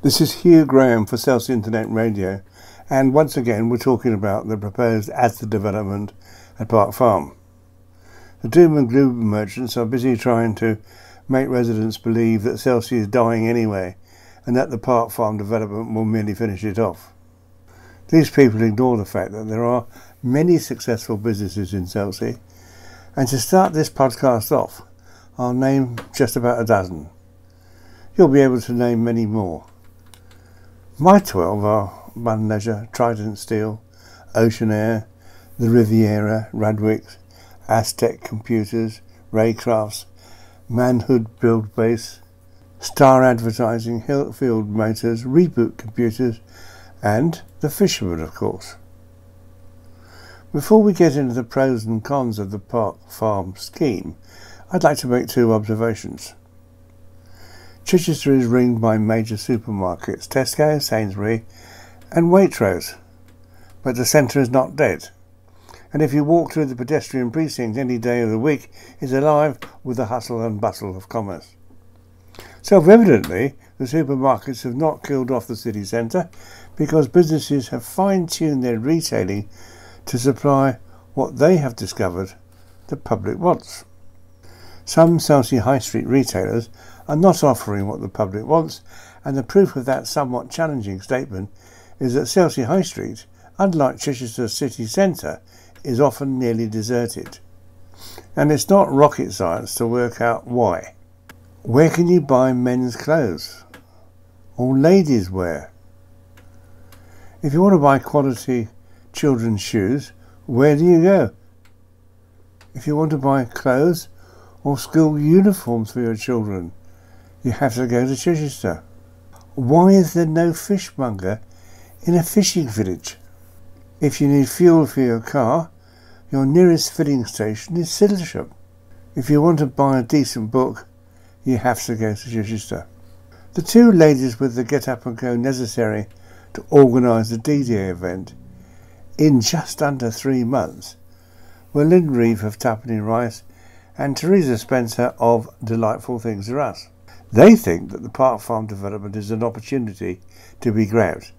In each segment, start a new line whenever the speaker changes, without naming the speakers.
This is Hugh Graham for Selsey Internet Radio, and once again we're talking about the proposed Asda development at Park Farm. The doom and gloom merchants are busy trying to make residents believe that Selsey is dying anyway and that the Park Farm development will merely finish it off. These people ignore the fact that there are many successful businesses in Selsey, and to start this podcast off, I'll name just about a dozen. You'll be able to name many more. My 12 are Bun Leisure, Trident Steel, Ocean Air, the Riviera, Radwicks, Aztec Computers, Raycrafts, Manhood Build Base, Star Advertising, Hillfield Motors, Reboot Computers, and the Fisherman, of course. Before we get into the pros and cons of the Park Farm scheme, I'd like to make two observations. Chichester is ringed by major supermarkets, Tesco, Sainsbury and Waitrose, but the centre is not dead, and if you walk through the pedestrian precinct any day of the week, it's alive with the hustle and bustle of commerce. Self-evidently, the supermarkets have not killed off the city centre because businesses have fine-tuned their retailing to supply what they have discovered the public wants. Some Selsey High Street retailers are not offering what the public wants, and the proof of that somewhat challenging statement is that Selsey High Street, unlike Chichester city centre, is often nearly deserted. And it's not rocket science to work out why. Where can you buy men's clothes or ladies' wear? If you want to buy quality children's shoes, where do you go? If you want to buy clothes or school uniforms for your children, you have to go to Chichester. Why is there no fishmonger in a fishing village? If you need fuel for your car, your nearest filling station is Sidlesham. If you want to buy a decent book, you have to go to Chichester. The two ladies with the get up and go necessary to organise the D-Day event in just under 3 months were Lyn Reeve of Tuppeny Rice and Teresa Spencer of Delightful Things For Us. They think that the Park Farm development is an opportunity to be grabbed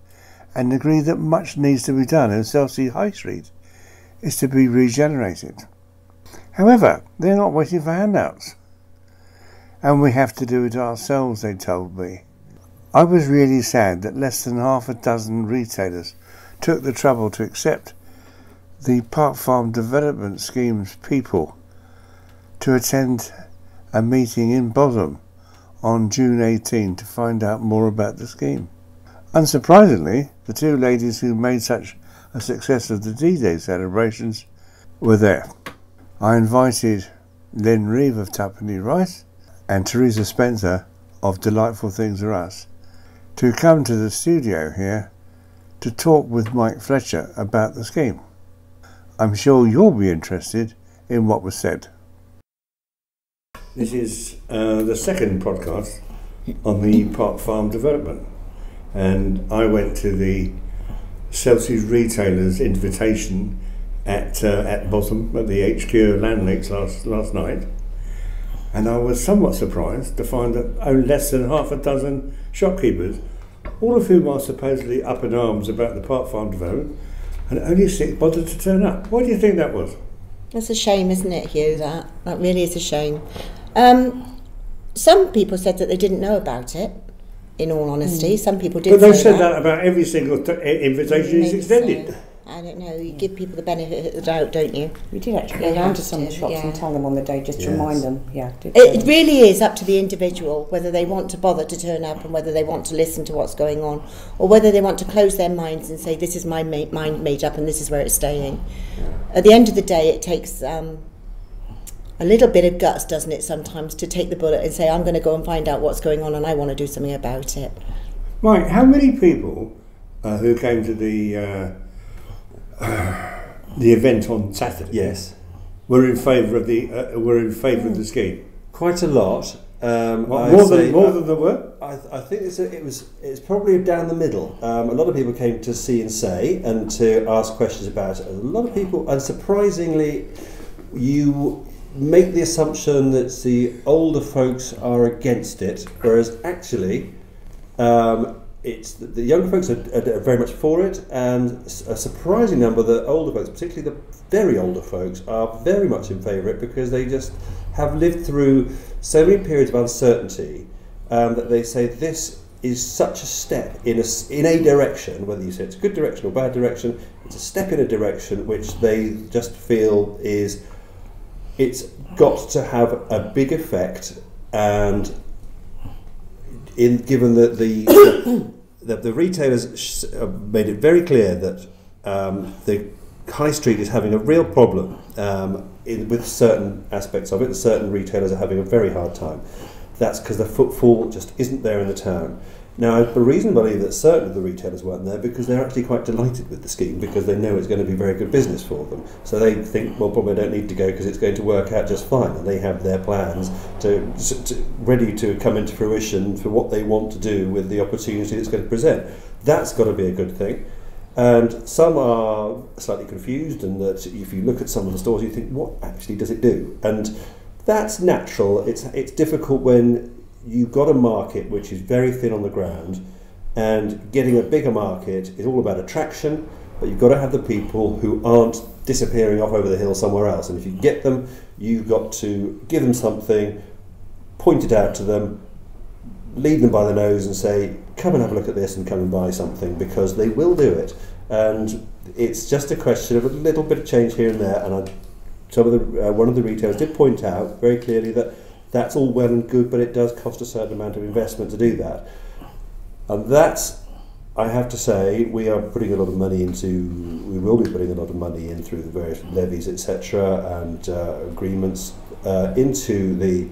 and agree that much needs to be done and Selsey High Street is to be regenerated. However, they're not waiting for handouts, and we have to do it ourselves, they told me. I was really sad that less than half a dozen retailers took the trouble to accept the Park Farm development scheme's people to attend a meeting in Botham on June 18 to find out more about the scheme. Unsurprisingly, the two ladies who made such a success of the D-Day celebrations were there. I invited Lyn Reeve of Tuppeny Rice and Teresa Spencer of Delightful Things For Us to come to the studio here to talk with Mike Fletcher about the scheme. I'm sure you'll be interested in what was said. This is the second podcast on the Park Farm development, and I went to the Selsey retailers' invitation at Botham at the HQ of Landleaks last night, and I was somewhat surprised to find that less than half a dozen shopkeepers, all of whom are supposedly up in arms about the Park Farm development, and only 6 bothered to turn up. Why do you think that was?
That's a shame, isn't it, Hugh? That really is a shame. Some people said that they didn't know about it, in all honesty. Some people did.
But they said that about every single invitation is extended.
So. I don't know, you give people the benefit of the doubt, don't you?
We did actually go down to some of the shops and tell them on the day, just to remind them.
It really is up to the individual whether they want to bother to turn up and whether they want to listen to what's going on, or whether they want to close their minds and say, this is my mind made up and this is where it's staying. At the end of the day, it takes a little bit of guts, doesn't it, sometimes, to take the bullet and say, I'm going to go and find out what's going on and I want to do something about it.
Right, how many people who came to the event on Saturday were in favour of the scheme?
Quite a lot.
More than there were?
I think it's probably down the middle. A lot of people came to see and say and to ask questions about it. A lot of people, unsurprisingly, you make the assumption that the older folks are against it, whereas actually it's the younger folks are very much for it, and a surprising number of the older folks, particularly the very older folks, are very much in favour of it because they just have lived through so many periods of uncertainty that they say this is such a step in a direction, whether you say it's a good direction or bad direction, it's a step in a direction which they just feel it's got to have a big effect, and given that the retailers made it very clear that the high street is having a real problem with certain aspects of it, and certain retailers are having a very hard time. That's because the footfall just isn't there in the town. Now, I have a reason to believe that certain of the retailers weren't there because they're actually quite delighted with the scheme because they know it's going to be very good business for them. So they think, well, probably I don't need to go because it's going to work out just fine. And they have their plans ready to come into fruition for what they want to do with the opportunity it's going to present. That's got to be a good thing. And some are slightly confused, and that if you look at some of the stores, you think, what actually does it do? And that's natural. It's difficult when you've got a market which is very thin on the ground, and getting a bigger market is all about attraction, but you've got to have the people who aren't disappearing off over the hill somewhere else. And if you get them, you've got to give them something, point it out to them, lead them by the nose and say, come and have a look at this and come and buy something, because they will do it. And it's just a question of a little bit of change here and there. And one of the retailers did point out very clearly that that's all well and good, but it does cost a certain amount of investment to do that. And that's, I have to say, we will be putting a lot of money in through the various levies, etc., and agreements into the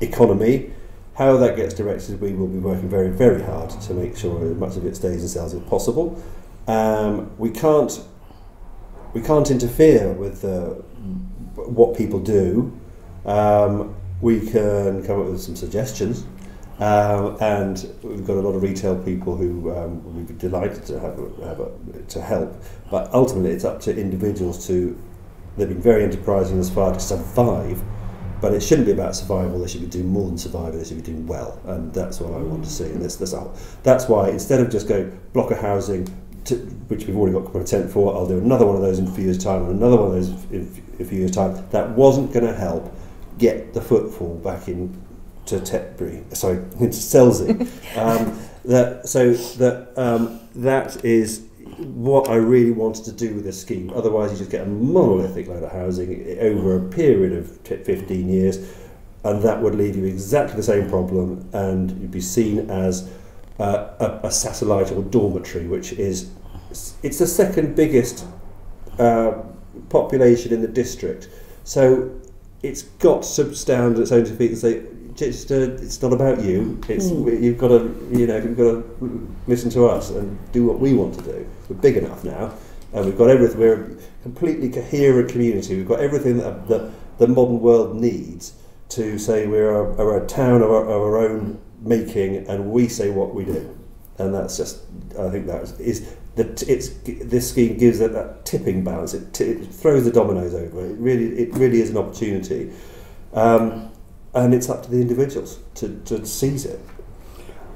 economy. How that gets directed, we will be working very, very hard to make sure as much of it stays in Selsey as possible. We can't interfere with what people do. We can come up with some suggestions, and we've got a lot of retail people who we'd be delighted to help. But ultimately, it's up to individuals to. They've been very enterprising as far to survive. But it shouldn't be about survival. They should be doing more than survival. They should be doing well, and that's what I want to see. And that's why, instead of just going block of housing, which we've already got consent for, I'll do another one of those in a few years' time, and another one of those in a few years' time. That wasn't going to help get the footfall back into Selsey. That is what I really wanted to do with this scheme. Otherwise you just get a monolithic load of housing over a period of 15 years, and that would leave you exactly the same problem, and you'd be seen as a satellite or dormitory, which is, it's the second biggest population in the district. So it's got to stand on its own two feet and say, Chichester, it's not about you. You've got to listen to us and do what we want to do. We're big enough now, and we've got everything. We're a completely coherent community. We've got everything that the modern world needs to say we're a town of our own making, and we say what we do. And that's just, I think this scheme gives it that tipping balance. It throws the dominoes over. It really is an opportunity. And it's up to the individuals to seize it.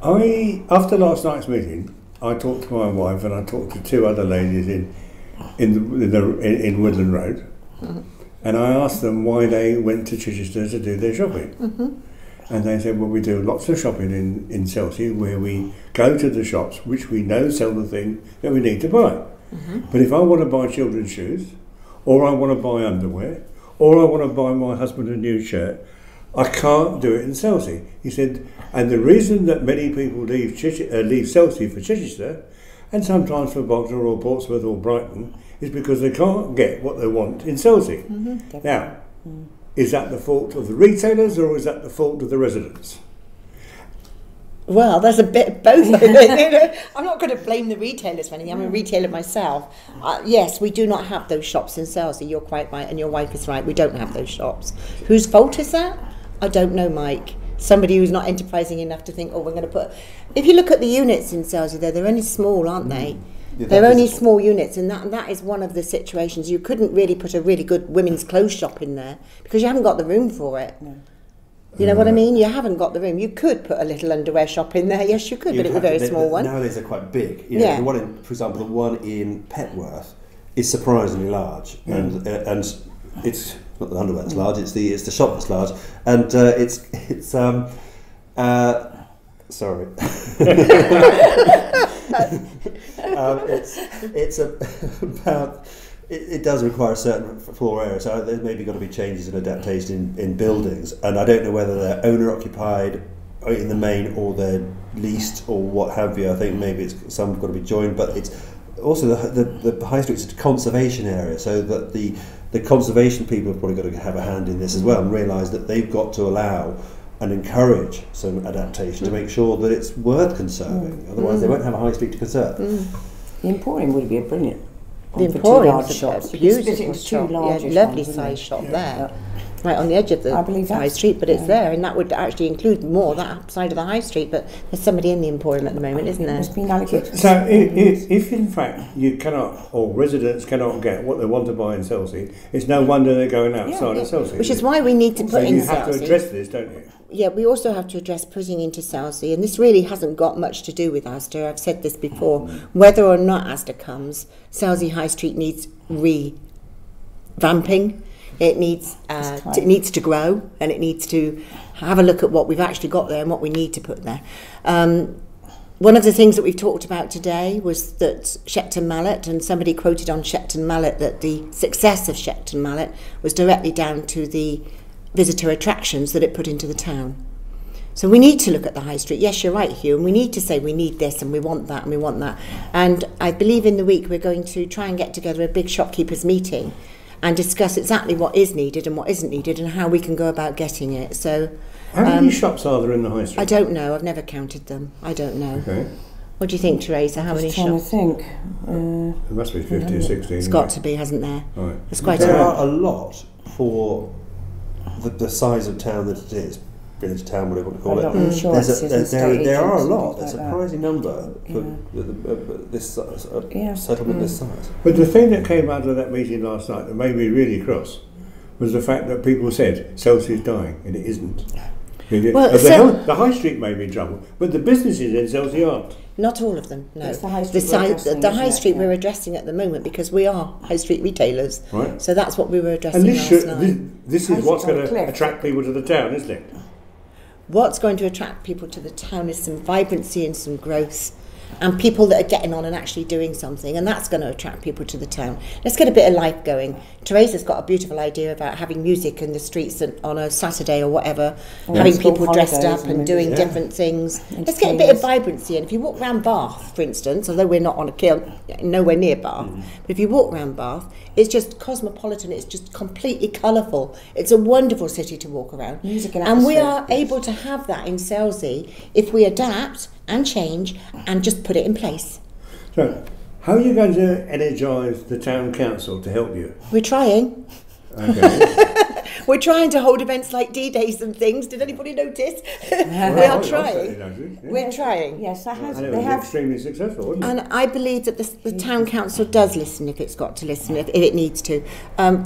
After last night's meeting, I talked to my wife and I talked to two other ladies in Woodland Road, and I asked them why they went to Chichester to do their shopping. And they said, well, we do lots of shopping in Selsey, where we go to the shops which we know sell the thing that we need to buy. But if I want to buy children's shoes, or I want to buy underwear, or I want to buy my husband a new shirt, I can't do it in Selsey. He said, and the reason that many people leave Selsey for Chichester, and sometimes for Bognor or Portsmouth or Brighton, is because they can't get what they want in Selsey. Now, is that the fault of the retailers, or is that the fault of the residents?
Well, there's a bit of both. I'm not going to blame the retailers for anything. I'm a retailer myself. Yes, we do not have those shops in Selsey. You're quite right, and your wife is right. We don't have those shops. Whose fault is that? I don't know, Mike. Somebody who's not enterprising enough to think, oh, we're going to put... If you look at the units in Selsey, they're only small, aren't they? Yeah, they're only small units, and that is one of the situations. You couldn't really put a really good women's clothes shop in there because you haven't got the room for it. No. You know what I mean? You haven't got the room. You could put a little underwear shop in there. Yes, you could, but it's a very small one.
Nowadays they're quite big. You know, the one in, for example, the one in Petworth is surprisingly large, and it's not the underwear that's large. It's the shop that's large, and sorry. It's about. It does require a certain floor area, so there's maybe got to be changes and adaptation in buildings, and I don't know whether they're owner occupied in the main or they're leased or what have you. I think maybe some have got to be joined, but it's also the high street is a conservation area, so that the conservation people have probably got to have a hand in this as well and realise that they've got to allow and encourage some adaptation to make sure that it's worth conserving. Otherwise, they won't have a high street to conserve.
The Emporium would be a brilliant.
The Emporium is
shops.
a beautiful shop, lovely size shop there, right on the edge of the high street, but it's there, and that would actually include more that side of the high street, but there's somebody in the Emporium at the moment, isn't there?
It's been allocated.
So if in fact you cannot, or residents cannot get what they want to buy in Selsey, it's no wonder they're going outside of Selsey.
Which is why we need to put in Selsey.
You have to address this, don't you?
Yeah, we also have to address putting into Selsey, and this really hasn't got much to do with Asda. I've said this before. Whether or not Asda comes, Selsey High Street needs revamping. It needs to grow, and it needs to have a look at what we've actually got there and what we need to put there. One of the things that we've talked about today was that Shepton Mallet, and somebody quoted on Shepton Mallet that the success of Shepton Mallet was directly down to the visitor attractions that it put into the town. So we need to look at the high street. Yes, you're right, Hugh, and we need to say we need this and we want that and we want that. And I believe in the week we're going to try and get together a big shopkeepers meeting and discuss exactly what is needed and what isn't needed and how we can go about getting it. So
how many shops are there in the high street?
I don't know. I've never counted them. I don't know.
Okay.
What do you think, Teresa? How many shops?
I think.
It must be 50 or 60.
It's got to be, hasn't there?
Right.
It's quite
there are a lot for the size of town that it is, village town, whatever you want to call it. There are a lot, a surprising number for this settlement this size.
But the thing that came out of that meeting last night that made me really cross was the fact that people said Selsey's dying, and it isn't. Well, the high street may be in trouble, but the businesses in Selsey aren't.
Not all of them, no.
It's the high street,
we're addressing at the moment because we are high street retailers.
Right.
So that's what we were addressing last night.
This is what's going to attract people to the town, isn't it?
What's going to attract people to the town is some vibrancy and some growth, and people that are getting on and actually doing something, and that's going to attract people to the town. Let's get a bit of life going. Teresa's got a beautiful idea about having music in the streets on a Saturday or whatever, having people dressed up and doing different things. Let's get a bit of vibrancy. And if you walk around Bath, for instance, although we're not on a nowhere near Bath, but if you walk around Bath, it's just cosmopolitan, it's just completely colourful. It's a wonderful city to walk around. And we are able to have that in Selsey if we adapt and change and just put it in place.
So, how are you going to energise the town council to help you?
We're trying.
Okay.
We're trying to hold events like D-Days and things. Did anybody notice? We are trying. We're trying.
Yes, that has.
And it was extremely successful, wasn't it?
And I believe that the town council does listen if it's got to listen, if it needs to.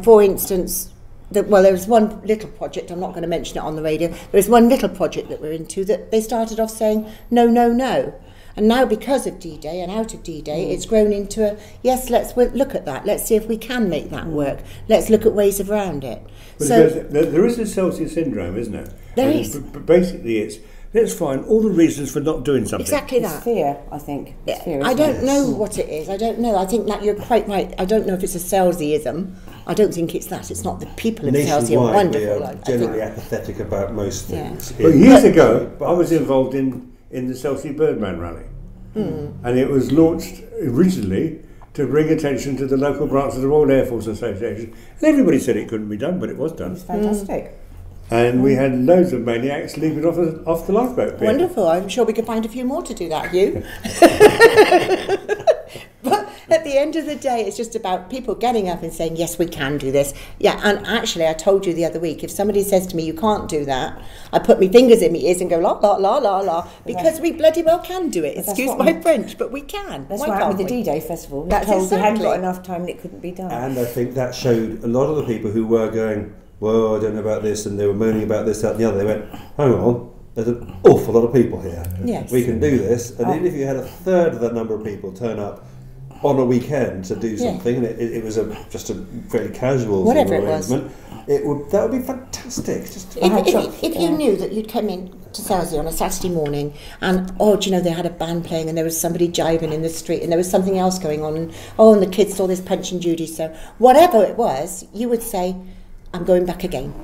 For instance, there was one little project, I'm not going to mention it on the radio, there was one little project that we're into that they started off saying no, no, no. And now because of D-Day and out of D-Day, it's grown into a, yes, let's look at that. Let's see if we can make that work. Let's look at ways around it.
But so there is a Selsey syndrome, isn't there?
There is.
Basically, it's let's find all the reasons for not doing something.
Exactly that.
It's fear, I think. It's fear,
I don't know what it is. I don't know. I think that you're quite right. I don't know if it's a Selseyism. I don't think it's that. It's not the people of Selsey are wonderful.
We are generally apathetic about most things.
Yeah. But years ago, I was involved in the Selsey Birdman Rally. And it was launched originally to bring attention to the local branch of the Royal Air Force Association. And everybody said it couldn't be done, but it was done.
It's fantastic.
And we had loads of maniacs leaping off the lifeboat pit.
Wonderful. I'm sure we could find a few more to do that, Hugh. But at the end of the day, it's just about people getting up and saying, yes, we can do this. Yeah, and actually, I told you the other week, if somebody says to me, you can't do that, I put my fingers in my ears and go, la, la, la, la, la, because we bloody well can do it. Excuse my French, but we can.
That's why with the D-Day Festival.
That's
exactly. We hadn't got
exactly.
enough time and it couldn't be done.
And I think that showed a lot of the people who were going, whoa, I don't know about this, and they were moaning about this, that, and the other. They went, hang on, there's an awful lot of people here.
Yes.
We can do this. And even if you had a third of that number of people turn up on a weekend to do something, and it was just a very casual sort of arrangement, that would be fantastic. Just
if you knew that you'd come in to Selsey on a Saturday morning and, do you know, they had a band playing and there was somebody jiving in the street and there was something else going on, and and the kids saw this Punch and Judy, so whatever it was, you would say, I'm going back again.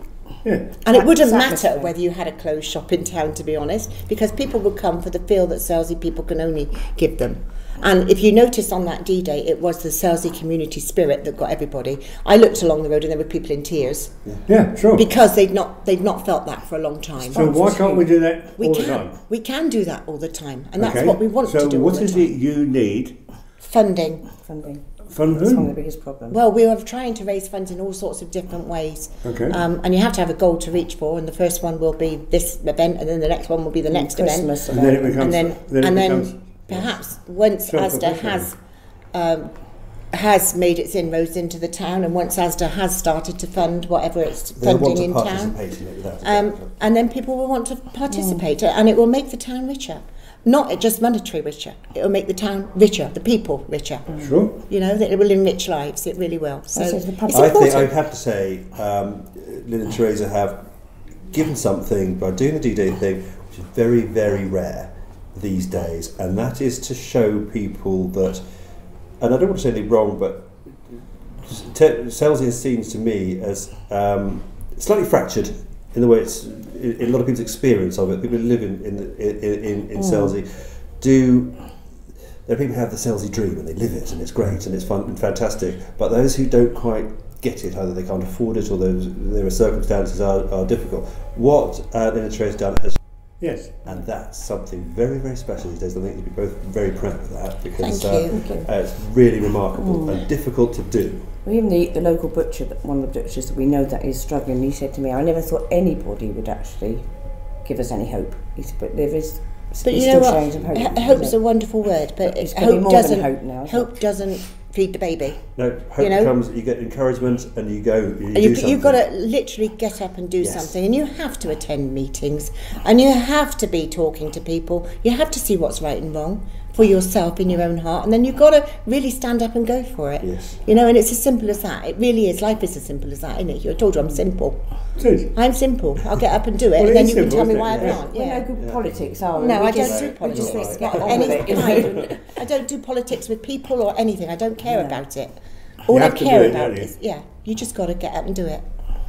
Yeah.
And it wouldn't matter whether you had a closed shop in town, to be honest, because people would come for the feel that Selsey people can only give them. And if you notice on that D-Day, it was the Selsey community spirit that got everybody. I looked along the road and there were people in tears.
Yeah, sure.
Because they'd not felt that for a long time.
So why can't we do that all the time?
We can do that all the time, and that's what we want to do.
So what is it you need?
Funding.
That's one of the biggest problems.
Well, we are trying to raise funds in all sorts of different ways.
Okay.
And you have to have a goal to reach for, and the first one will be this event, and then the next one will be the next
Christmas
event.
And then it becomes...
Perhaps once Asda has made its inroads into the town, and once Asda has started to fund whatever it's funding in town, and then people will want to participate, and it will make the town richer. Not just monetary richer, it will make the town richer, the people richer.
Sure.
You know, that it will enrich lives, it really will. So it's important.
I think I have to say, Lyn and Teresa have given something by doing the D-Day thing, which is very, very rare these days, and that is to show people that, and I don't want to say anything wrong, but Selsey seems to me as slightly fractured in the way it's in a lot of people's experience of it. People who live in Selsey there are people who have the Selsey dream and they live it, and it's great and it's fun and fantastic, but those who don't quite get it, either they can't afford it or their circumstances are difficult. What Lyn and Teresa has done has.
Yes.
And that's something very, very special these days. I think you'd be both very proud of that, because it's really remarkable and difficult to do.
Well, even the local butcher, one of the butchers that we know that is struggling, he said to me, I never thought anybody would actually give us any hope. He said, but there is
But you know what? Hope's a wonderful word, but hope doesn't feed the baby.
No, hope comes. You get encouragement, and you go. You've
got to literally get up and do something, and you have to attend meetings, and you have to be talking to people. You have to see what's right and wrong for yourself in your own heart, and then you've got to really stand up and go for it.
Yes.
You know, and it's as simple as that. It really is. Life is as simple as that, isn't it? I told you I'm simple. I'm simple. I'll get up and do it, and then you can tell me why I can't.
Yeah. We know good politics, are we?
No, I don't do politics. I don't do politics with people or anything. I don't care about it. All I care about is, you just got to get up and do it.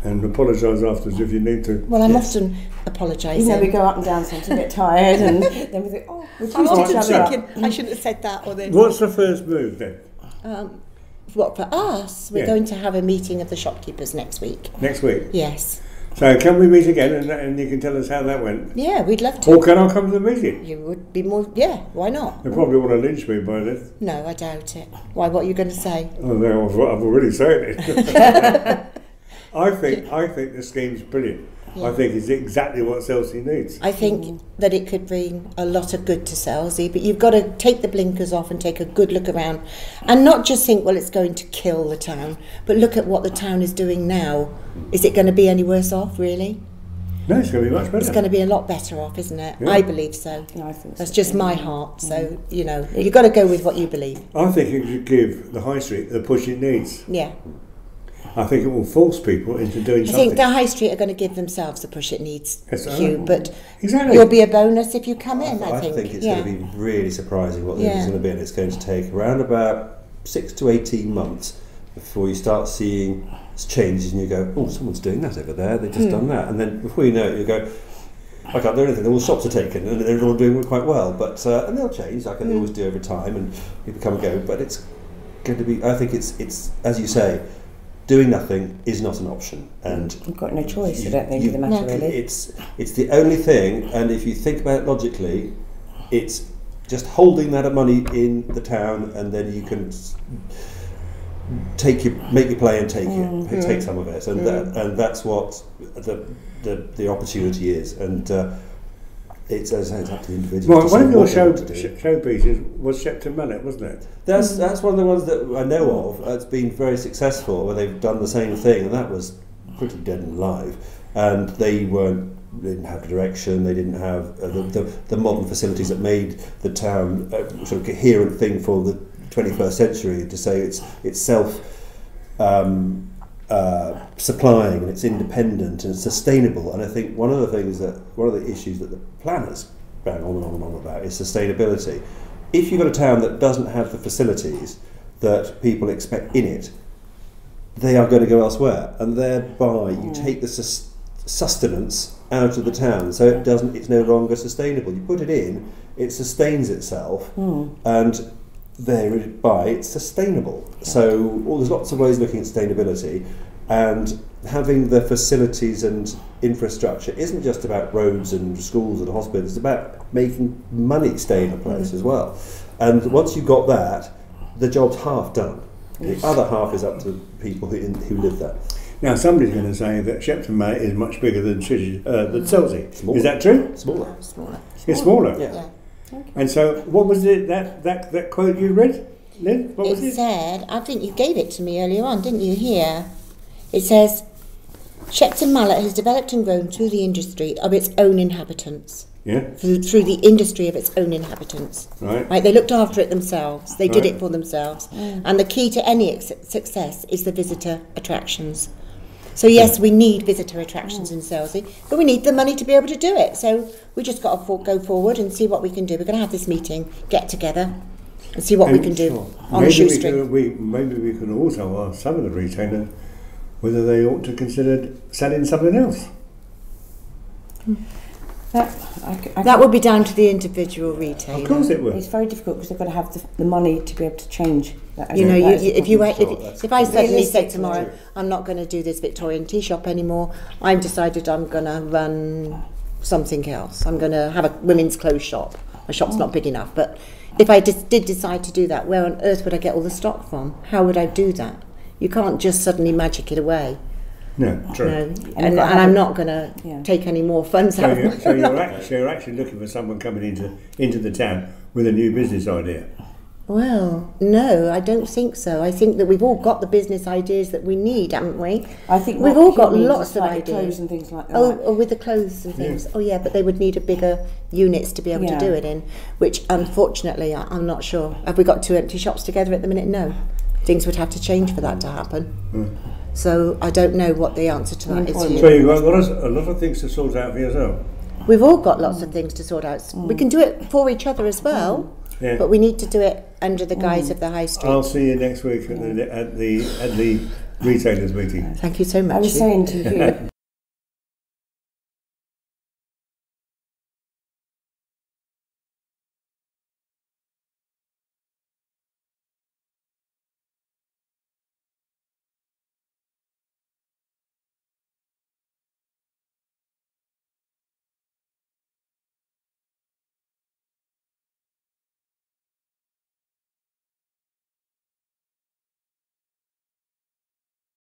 And apologise afterwards if you need to.
Well, I'm often apologising.
You know, we go up and down, so I'm a bit tired, and then we think,
I'm often thinking, I shouldn't have said that. Or then.
What's the first move then?
What, for us? We're going to have a meeting of the shopkeepers next week.
Next week?
Yes.
So can we meet again, and you can tell us how that went?
Yeah, we'd love to.
Or can I come to the meeting?
You would be more, why not?
They probably want to lynch me by then.
No, I doubt it. Why, what are you going to say?
Oh no, I've already said it. I think the scheme's brilliant. Yeah. I think it's exactly what Selsey needs.
I think that it could bring a lot of good to Selsey, but you've got to take the blinkers off and take a good look around, and not just think, well, it's going to kill the town, but look at what the town is doing now. Is it going to be any worse off, really?
No, it's going to be much better.
It's going to be a lot better off, isn't it?
Yeah.
I believe so.
Yeah, I think
that's just my heart. So, you know, you've got to go with what you believe.
I think it should give the high street the push it needs.
Yeah.
I think it will force people into doing something.
I think the high street are going to give themselves the push it needs, Hugh, but
exactly.
You'll be a bonus if you come in, I think.
I think it's going to be really surprising what this is going to be, and it's going to take around about 6 to 18 months before you start seeing changes and you go, oh, someone's doing that over there, they've just done that. And then before you know it, you go, I can't do anything, all the shops are taken and they're all doing quite well. But and they'll change, like they always do over time, and people come and go. But it's going to be, I think it's as you say, doing nothing is not an option, and
you've got no choice. I don't think of the matter really.
It's the only thing, and if you think about it logically, it's just holding that money in the town, and then you can make your play and take some of it, and that's what the opportunity is, and it's as I say, it's up to the individual.
Well, one of your showpieces was Shepton Mallet, wasn't it?
That's one of the ones that I know of. It's been very successful where they've done the same thing, and that was pretty dead and alive, and they didn't have direction, they didn't have the modern facilities that made the town a sort of coherent thing for the 21st century, to say it's self supplying and it's independent and sustainable. And I think one of the issues that the planners bang on and on and on about is sustainability. If you've got a town that doesn't have the facilities that people expect in it, they are going to go elsewhere, and thereby you take the sustenance out of the town, so it's no longer sustainable. You put it in, it sustains itself, and thereby it's sustainable. So there's lots of ways of looking at sustainability, and having the facilities and infrastructure isn't just about roads and schools and hospitals, it's about making money stay in a place as well. And once you've got that, the job's half done. The other half is up to people who live there.
Now, somebody's going to say that Shepton Mallet is much bigger than Selsey.
Smaller.
Is that true?
Smaller.
It's smaller.
Yeah.
Okay.
And so, what was it that quote you read, Lyn? What was
It
it?
said, I think you gave it to me earlier on, didn't you? Here, it says, Shepton Mallet has developed and grown through the industry of its own inhabitants.
Yeah.
Through the industry of its own inhabitants.
Right.
They looked after it themselves. They did
Right.
it for themselves. And the key to any success is the visitor attractions. So yes, we need visitor attractions in Selsey, but we need the money to be able to do it. So we just got to go forward and see what we can do. We're going to have this meeting, get together, and see what we can do on the shoestring.
Maybe we can also ask some of the retailers whether they ought to consider selling something else.
That would be down to the individual retailer.
Of course it would.
It's very difficult because they've got to have the money to be able to change that.
You know, if I suddenly
Realistic
said tomorrow, I'm not going to do this Victorian tea shop anymore, I've decided I'm going to run something else. I'm going to have a women's clothes shop. My shop's not big enough, but if I did decide to do that, where on earth would I get all the stock from? How would I do that? You can't just suddenly magic it away.
No, true.
No. And I'm not going to take any more funds out of my
So you're actually looking for someone coming into the town with a new business idea?
Well, no, I don't think so. I think that we've all got the business ideas that we need, haven't we?
I think
we've all got lots of ideas.
Clothes and things like that.
Oh, with the clothes and things. Yeah. Oh, yeah, but they would need a bigger units to be able to do it in, which unfortunately I'm not sure. Have we got two empty shops together at the minute? No. Things would have to change for that to happen. So I don't know what the answer to that is.
So you've got a lot of things to sort out for yourself.
We've all got lots of things to sort out. We can do it for each other as well, but we need to do it under the guise of the High Street.
I'll see you next week at the retailers meeting.
Thank you so much.
I was saying to you,